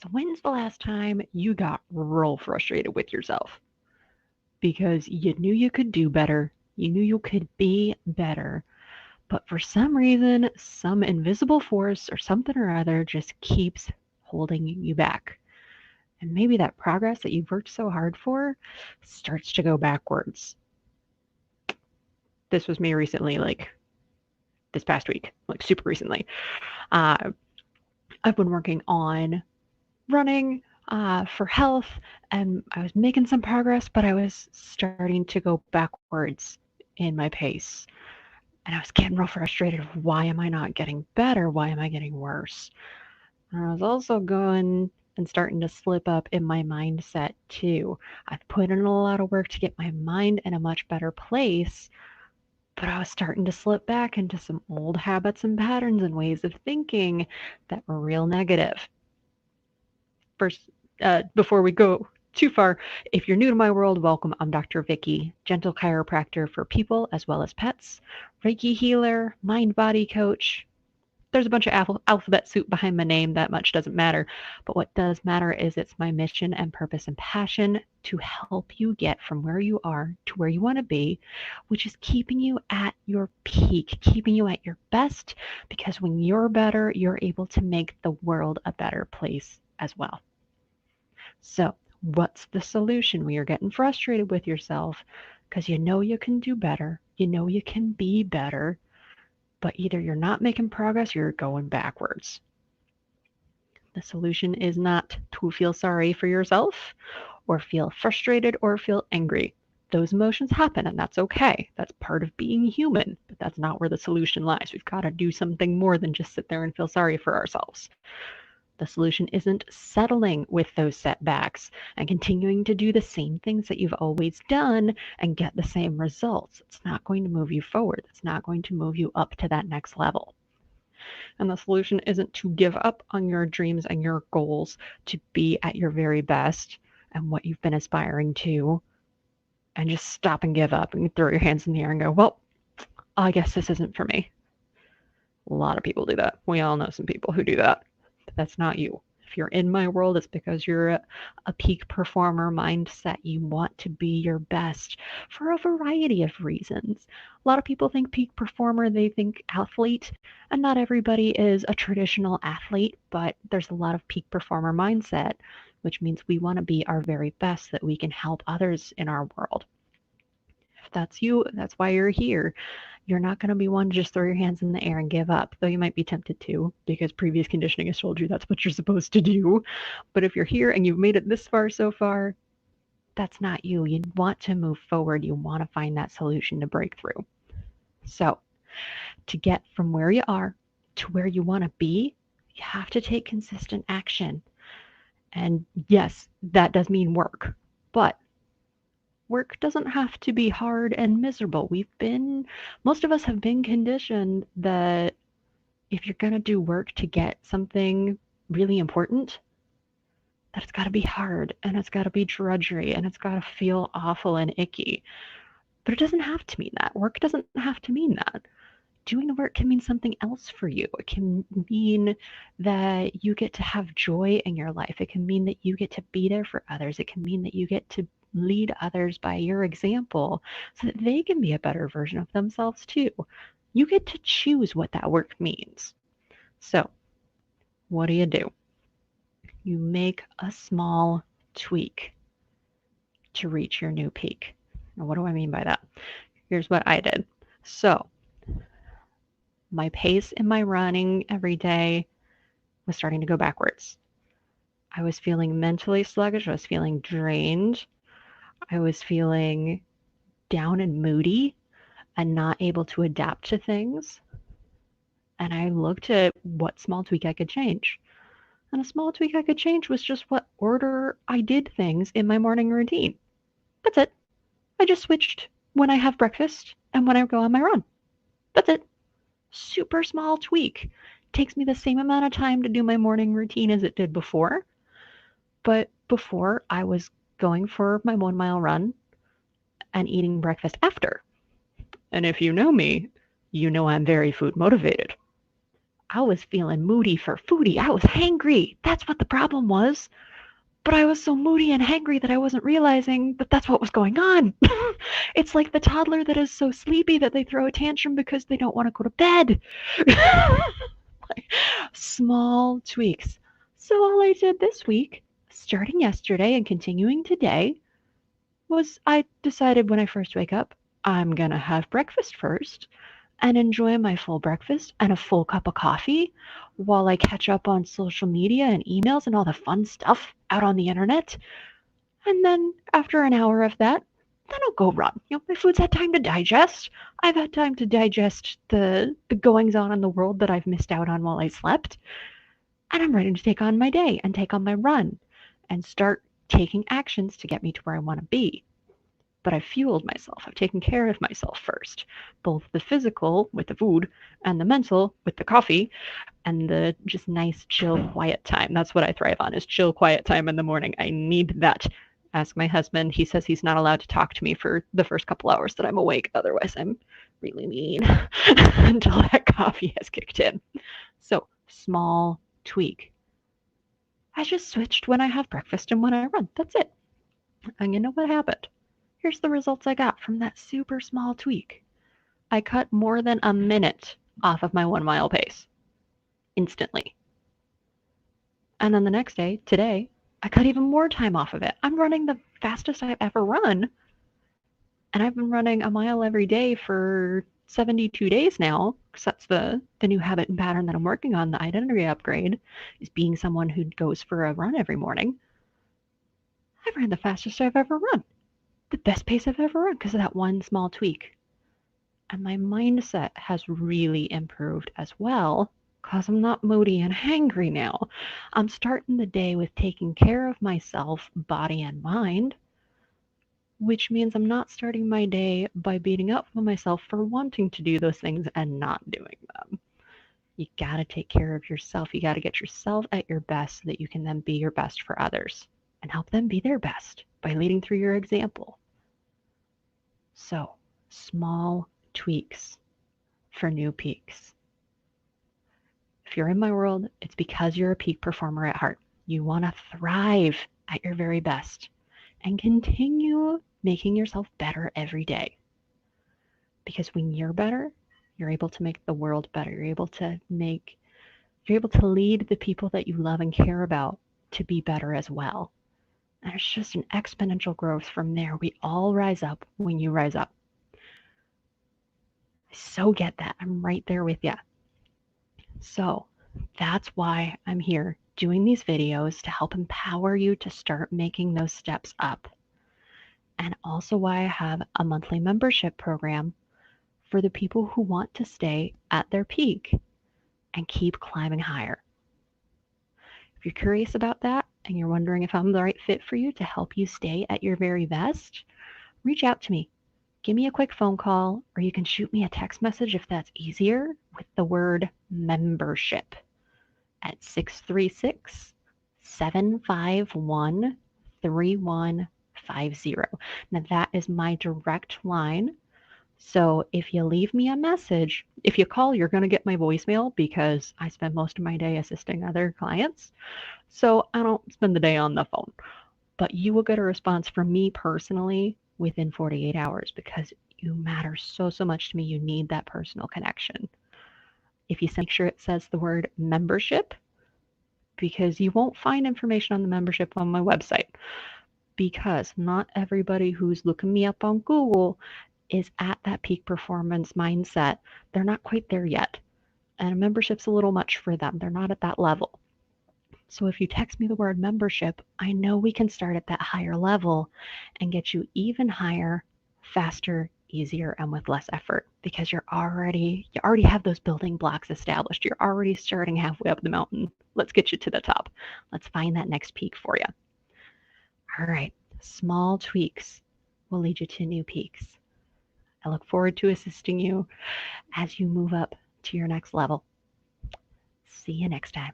So when's the last time you got real frustrated with yourself? Because you knew you could do better, you knew you could be better, but for some reason, some invisible force or something or other just keeps holding you back. And maybe that progress that you've worked so hard for starts to go backwards. This was me recently, like this past week, like super recently. Uh, I've been working on running for health, and I was making some progress, but I was starting to go backwards in my pace. And I was getting real frustrated. Why am I not getting better? Why am I getting worse? And I was also going and starting to slip up in my mindset too. I've put in a lot of work to get my mind in a much better place, but I was starting to slip back into some old habits and patterns and ways of thinking that were real negative. First, before we go too far, if you're new to my world, welcome. I'm Dr. Vicky, gentle chiropractor for people as well as pets, Reiki healer, mind body coach. There's a bunch of alphabet soup behind my name. That much doesn't matter. But what does matter is it's my mission and purpose and passion to help you get from where you are to where you want to be, which is keeping you at your peak, keeping you at your best, because when you're better, you're able to make the world a better place as well. So, what's the solution when you're getting frustrated with yourself? Because you know you can do better, you know you can be better, but either you're not making progress or you're going backwards. The solution is not to feel sorry for yourself or feel frustrated or feel angry. Those emotions happen and that's okay. That's part of being human, but that's not where the solution lies. We've got to do something more than just sit there and feel sorry for ourselves. The solution isn't settling with those setbacks and continuing to do the same things that you've always done and get the same results. It's not going to move you forward. It's not going to move you up to that next level. And the solution isn't to give up on your dreams and your goals to be at your very best and what you've been aspiring to and just stop and give up and throw your hands in the air and go, well, I guess this isn't for me. A lot of people do that. We all know some people who do that. But that's not you. If you're in my world, it's because you're a peak performer mindset. You want to be your best for a variety of reasons. A lot of people think peak performer, they think athlete, and not everybody is a traditional athlete, but there's a lot of peak performer mindset, which means we want to be our very best so that we can help others in our world. If that's you, that's why you're here. You're not going to be one to just throw your hands in the air and give up, though you might be tempted to because previous conditioning has told you that's what you're supposed to do. But if you're here and you've made it this far so far, that's not you. You want to move forward. You want to find that solution to break through. So, to get from where you are to where you want to be, you have to take consistent action. And yes, that does mean work, but work doesn't have to be hard and miserable. Most of us have been conditioned that if you're going to do work to get something really important, that it's got to be hard and it's got to be drudgery and it's got to feel awful and icky. But it doesn't have to mean that. Work doesn't have to mean that. Doing the work can mean something else for you. It can mean that you get to have joy in your life. It can mean that you get to be there for others. It can mean that you get to lead others by your example so that they can be a better version of themselves too. You get to choose what that work means. So, what do? You make a small tweak to reach your new peak. Now, what do I mean by that? Here's what I did. So, my pace in my running every day was starting to go backwards. I was feeling mentally sluggish. I was feeling drained. I was feeling down and moody and not able to adapt to things. And I looked at what small tweak I could change. And a small tweak I could change was just what order I did things in my morning routine. That's it. I just switched when I have breakfast and when I go on my run. That's it. Super small tweak. Takes me the same amount of time to do my morning routine as it did before. But before, I was going for my 1 mile run and eating breakfast after. And if you know me, you know I'm very food motivated. I was feeling moody for foodie. I was hangry. That's what the problem was. But I was so moody and hangry that I wasn't realizing that that's what was going on. It's like the toddler that is so sleepy that they throw a tantrum because they don't want to go to bed. Small tweaks. So all I did this week, starting yesterday and continuing today, was I decided when I first wake up, I'm going to have breakfast first and enjoy my full breakfast and a full cup of coffee while I catch up on social media and emails and all the fun stuff out on the internet. And then after an hour of that, then I'll go run. My food's had time to digest. I've had time to digest the goings on in the world that I've missed out on while I slept. And I'm ready to take on my day and take on my run and start taking actions to get me to where I want to be. But I've fueled myself. I've taken care of myself first, both the physical with the food and the mental with the coffee and the just nice, chill, quiet time. That's what I thrive on is chill, quiet time in the morning. I need that. Ask my husband. He says he's not allowed to talk to me for the first couple hours that I'm awake. Otherwise, I'm really mean until that coffee has kicked in. So, small tweak. I just switched when I have breakfast and when I run. That's it. And you know what happened? Here's the results I got from that super small tweak. I cut more than a minute off of my 1 mile pace instantly. And then the next day, today, I cut even more time off of it. I'm running the fastest I've ever run. And I've been running a mile every day for 72 days now, because that's the new habit and pattern that I'm working on, the identity upgrade, is being someone who goes for a run every morning. I ran the fastest I've ever run, the best pace I've ever run because of that one small tweak. And my mindset has really improved as well because I'm not moody and hangry now. I'm starting the day with taking care of myself, body and mind, which means I'm not starting my day by beating up on myself for wanting to do those things and not doing them. You got to take care of yourself. You got to get yourself at your best so that you can then be your best for others and help them be their best by leading through your example. So, small tweaks for new peaks. If you're in my world, it's because you're a peak performer at heart. You want to thrive at your very best and continue making yourself better every day. Because when you're better, you're able to make the world better. You're able to lead the people that you love and care about to be better as well. And it's just an exponential growth from there. We all rise up when you rise up. I so get that. I'm right there with you. So that's why I'm here doing these videos to help empower you to start making those steps up. And also why I have a monthly membership program for the people who want to stay at their peak and keep climbing higher. If you're curious about that and you're wondering if I'm the right fit for you to help you stay at your very best, reach out to me. Give me a quick phone call, or you can shoot me a text message if that's easier with the word membership at 636-751-3150. Now that is my direct line. So if you leave me a message, if you call, you're going to get my voicemail because I spend most of my day assisting other clients. So I don't spend the day on the phone. But you will get a response from me personally within 48 hours because you matter so much to me. You need that personal connection. If you make sure it says the word membership, because you won't find information on the membership on my website, because not everybody who's looking me up on Google is at that peak performance mindset. They're not quite there yet. And a membership's a little much for them. They're not at that level. So if you text me the word membership, I know we can start at that higher level and get you even higher, faster, easier, and with less effort because you already have those building blocks established. You're already starting halfway up the mountain. Let's get you to the top. Let's find that next peak for you. All right, small tweaks will lead you to new peaks. I look forward to assisting you as you move up to your next level. See you next time.